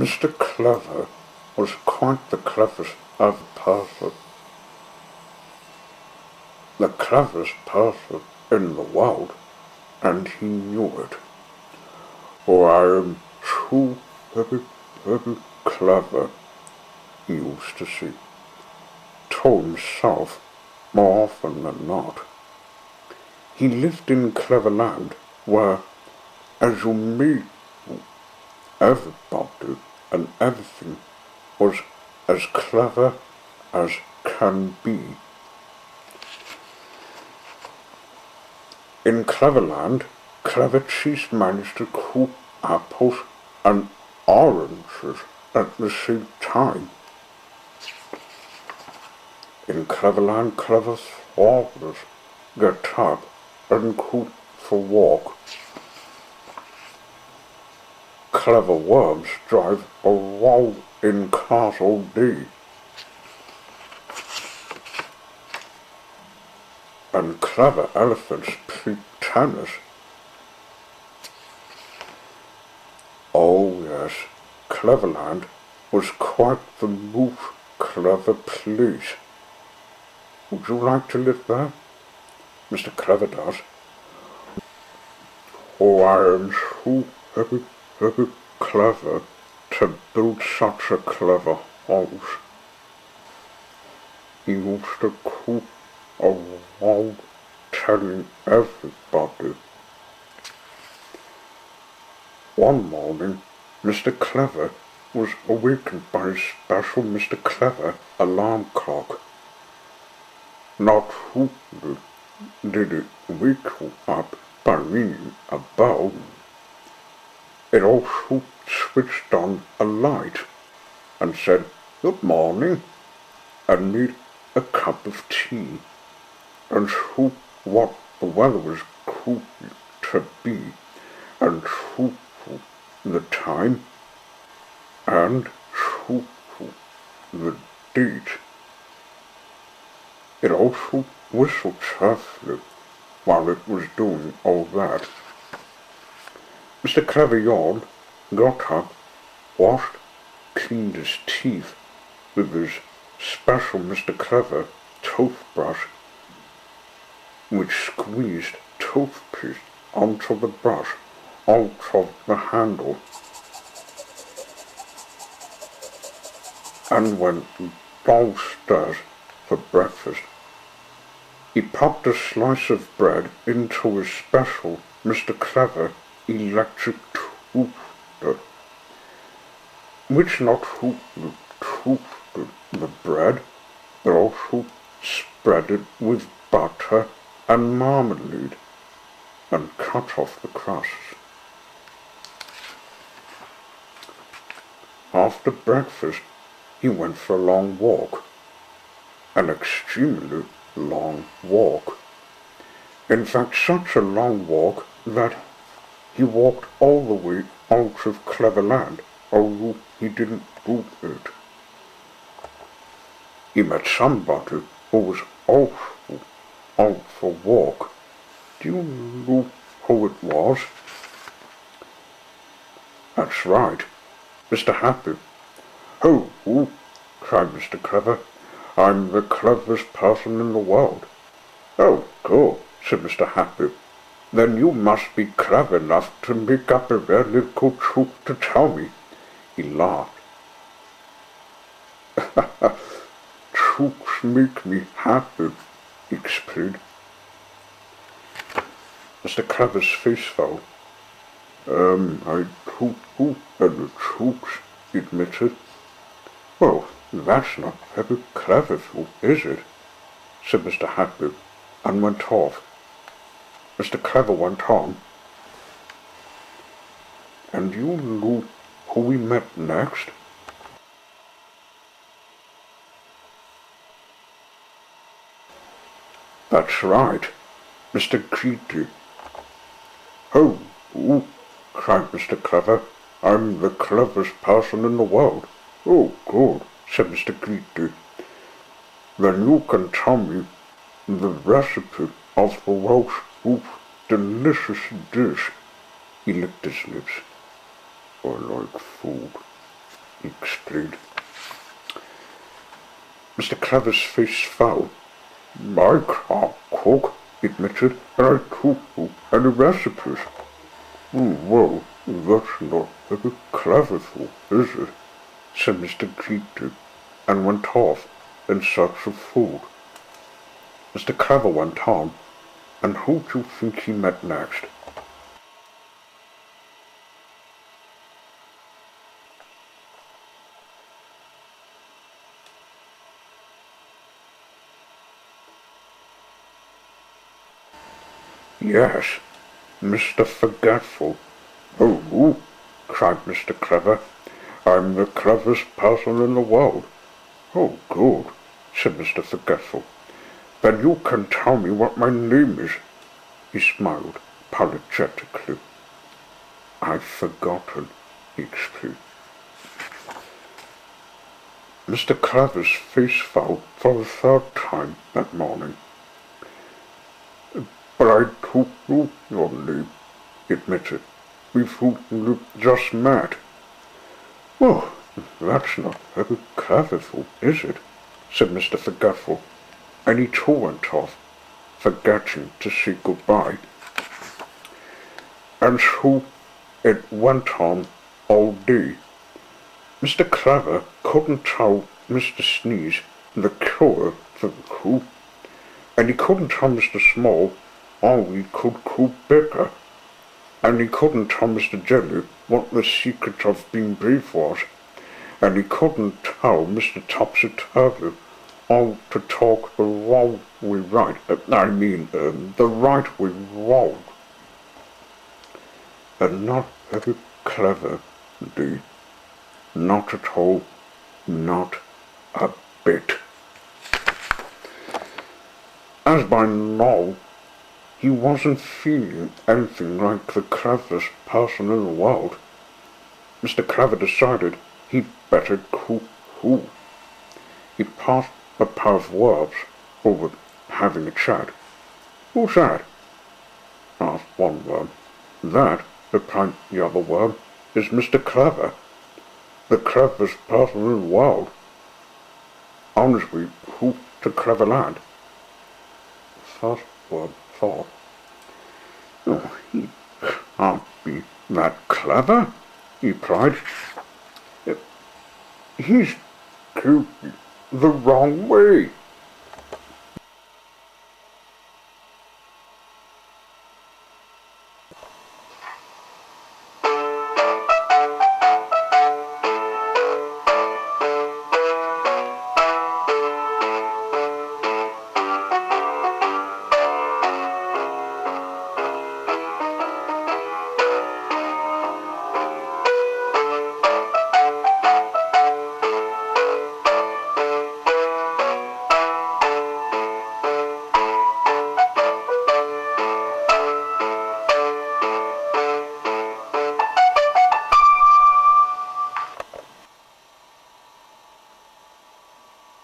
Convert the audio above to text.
Mr. Clever was quite the cleverest of person. The cleverest person in the world, and he knew it. For I am so very clever, he used to say, told himself more often than not. He lived in Cleverland, where, as you may know, everybody and everything was as clever as can be. In Cleverland, Clever Cheese managed to cook apples and oranges at the same time. In Cleverland, Clever swallows get up and go for a walk. Clever worms drive around in cars all day. And clever elephants play tennis. Oh yes, Cleverland was quite the most clever place. Would you like to live there? Mr. Clever does. Oh, I am so very clever to build such a clever house. He used to cook around telling everybody. One morning, Mr. Clever was awakened by a special Mr. Clever alarm clock. Not only did it wake you up by ringing a bell, it also switched on a light and said, "Good morning," and made a cup of tea, and showed what the weather was going to be, and showed the time, and showed the date. It also whistled softly while it was doing all that. Mr. Clever yawned, got up, washed, cleaned his teeth with his special Mr. Clever toothbrush, which squeezed toothpaste onto the brush, onto the handle, and went downstairs for breakfast. He popped a slice of bread into his special Mr. Clever electric toaster, which not only toasted the bread, but also spread it with butter and marmalade, and cut off the crusts. After breakfast, he went for a long walk, an extremely long walk. In fact, such a long walk that he walked all the way out of Cleverland, although he didn't do it. He met somebody who was also out for a walk. Do you know who it was? That's right, Mr. Happy. "Oh, cried Mr. Clever, "I'm the cleverest person in the world." "Oh, cool," said Mr. Happy. "Then you must be clever enough to make up a really good joke to tell me." He laughed. "Jokes make me happy," he explained. Mr. Clever's face fell. I don't know any jokes," he admitted. "Well, that's not very clever of you, is it?" said Mr. Happy, and went off. Mr. Clever went on. "And you know who we met next?" "That's right, Mr. Greedy." "Oh, cried Mr. Clever, "I'm the cleverest person in the world." "Oh, good," said Mr. Greedy. "Then you can tell me the recipe of the world's most delicious dish." He licked his lips. "I like food," he exclaimed. Mr. Clever's face fell. "I can't cook," he admitted, "and I took any recipes." "Well, that's not very clever, though, is it?" said Mr. Creepy, and went off in search of food. Mr. Clever went on, and who do you think he met next? Yes, Mr. Forgetful. "Oh," cried Mr. Clever, "I'm the cleverest person in the world." "Oh, good," said Mr. Forgetful. "Then you can tell me what my name is." He smiled apologetically. "I've forgotten," he explained. Mr. Clever's face fell for the third time that morning. "But I don't know your name," he admitted. "We've only just met." "Well, that's not very clever, though, is it?" said Mr. Forgetful, and he too went off, forgetting to say goodbye. And so it went on all day. Mr. Clever couldn't tell Mr. Sneeze the cure for the coup, and he couldn't tell Mr. Small how he could grow bigger, and he couldn't tell Mr. Jelly what the secret of being brave was, and he couldn't tell Mr. Topsy-Turvy how to talk the wrong way right. The right way wrong. And not very clever, indeed. Not at all. Not a bit. As by now, he wasn't feeling anything like the cleverest person in the world. Mr. Clever decided he'd better go home. He passed a pair of worms who were having a chat. "Who's that?" asked one worm. "That," replied the other worm, "is Mr. Clever, the cleverest person in the world. On his way home to Cleverland." The first worm thought, "Oh, he can't be that clever," he cried. "He's going the wrong way."